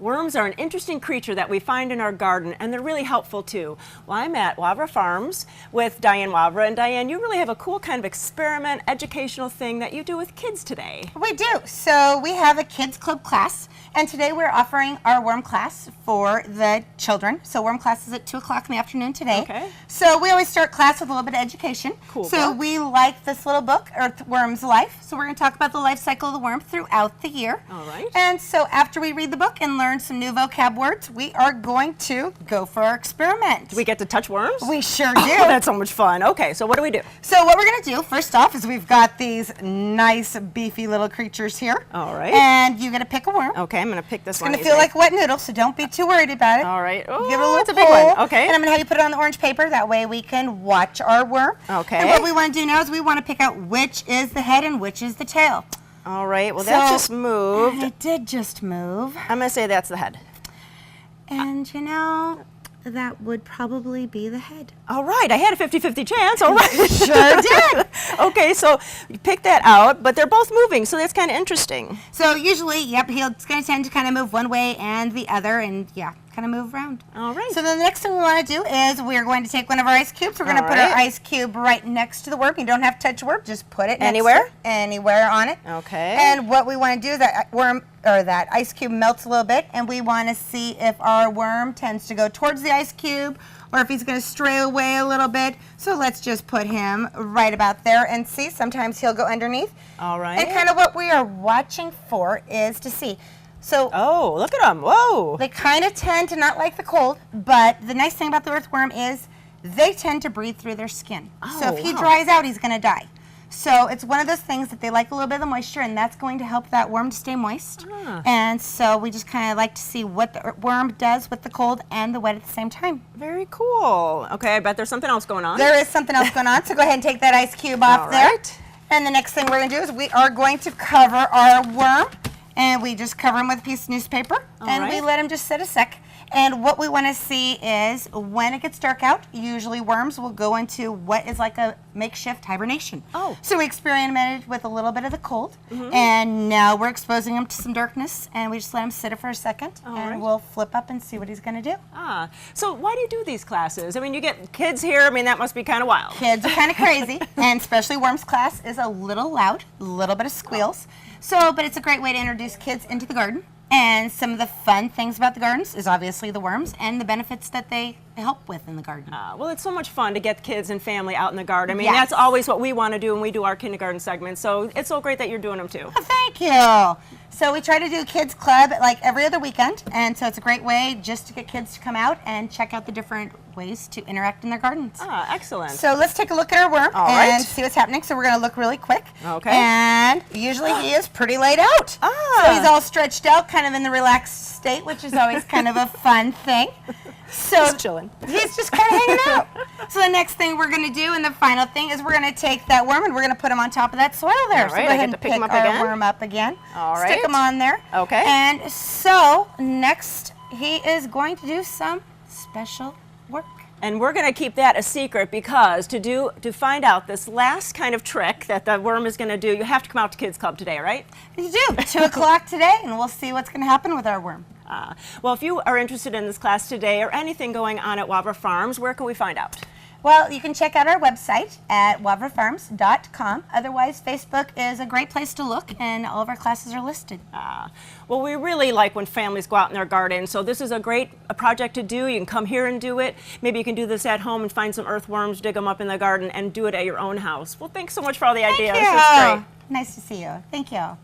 Worms are an interesting creature that we find in our garden, and they're really helpful too. Well, I'm at Wavra Farms with Diane Wavra, and Diane, you really have a cool kind of experiment, educational thing that you do with kids today. We do. So we have a kids club class, and today we're offering our worm class for the children. So worm class is at 2 o'clock in the afternoon today. Okay. So we always start class with a little bit of education. Cool. So we like this little book, Earthworm's Life. So we're going to talk about the life cycle of the worm throughout the year. All right. And so after we read the book and learn some new vocab words, we are going to go for our experiment. Do we get to touch worms? We sure do. Oh, that's so much fun. Okay, so what do we do? So what we're going to do, first off, is we've got these nice, beefy little creatures here. All right. And you're going to pick a worm. Okay, I'm going to pick this one. It's going to feel like a wet noodle, so don't be too worried about it. All right. Oh, give it a little it's a big pull, one. Okay. And I'm going to have you put it on the orange paper. That way we can watch our worm. Okay. And what we want to do now is we want to pick out which is the head and which is the tail. All right. Well, that just moved. It did just move. I'm going to say that's the head. And you know, that would probably be the head. All right, I had a 50-50 chance. All right. Sure did. Okay, so you pick that out, but they're both moving, so that's kind of interesting. So usually, yep, he's going to tend to kind of move one way and the other, and yeah, kind of move around. All right. So then the next thing we want to do is we're going to take one of our ice cubes. We're going to put our ice cube right next to the worm. You don't have to touch the worm, just put it anywhere? Anywhere on it. Okay. And what we want to do is that worm, or that ice cube melts a little bit, and we want to see if our worm tends to go towards the ice cube or if he's going to stray away a little bit. So let's just put him right about there and see. Sometimes he'll go underneath. All right. And kind of what we are watching for is to see. So oh, look at them. Whoa. they kind of tend to not like the cold, but the nice thing about the earthworm is they tend to breathe through their skin. Oh, so if he wow. dries out, he's going to die. So it's one of those things that they like a little bit of the moisture, and that's going to help that worm to stay moist. Ah. And so we just kind of like to see what the worm does with the cold and the wet at the same time. Very cool. Okay, I bet there's something else going on. There is something else going on, so go ahead and take that ice cube off All there. right. And the next thing we're going to do is we are going to cover our worm, and we just cover him with a piece of newspaper, and we let him just sit a sec. And what we want to see is when it gets dark out, usually worms will go into what is like a makeshift hibernation. Oh. So we experimented with a little bit of the cold, and now we're exposing him to some darkness, and we just let him sit it for a second, and we'll flip up and see what he's going to do. Ah, so why do you do these classes? I mean, you get kids here. I mean, that must be kind of wild. Kids are kind of crazy, and especially worms class is a little loud, a little bit of squeals. So, but it's a great way to introduce kids into the garden. And some of the fun things about the gardens is obviously the worms and the benefits that they help with in the garden. Well, it's so much fun to get kids and family out in the garden. I mean, Yes. that's always what we want to do when we do our kindergarten segments. So it's so great that you're doing them too. Oh, thank you. So we try to do a kids club like every other weekend, and so it's a great way just to get kids to come out and check out the different ways to interact in their gardens. Ah, excellent. So let's take a look at our worm and see what's happening. So we're going to look really quick. Okay. And usually he is pretty laid out. Ah. So he's all stretched out, kind of in the relaxed state, which is always kind of a fun thing. So Just chilling. He's just kind of hanging out. So the next thing we're going to do, and the final thing, is we're going to take that worm and we're going to put him on top of that soil there. All So right, go I ahead get to and pick him up our again? worm up again. All Stick right. him on there. Okay. And so next he is going to do some special work. And we're going to keep that a secret because to find out this last kind of trick that the worm is going to do, you have to come out to Kids Club today, right? You do. 2 o'clock today, and we'll see what's going to happen with our worm. Well, if you are interested in this class today or anything going on at Wavra Farms, where can we find out? Well, you can check out our website at wavrafarms.com. Otherwise, Facebook is a great place to look, and all of our classes are listed. Well, we really like when families go out in their garden, so this is a great project to do. You can come here and do it. Maybe you can do this at home and find some earthworms, dig them up in the garden, and do it at your own house. Well, thanks so much for all the ideas. Thank you. It's great. Nice to see you. Thank you.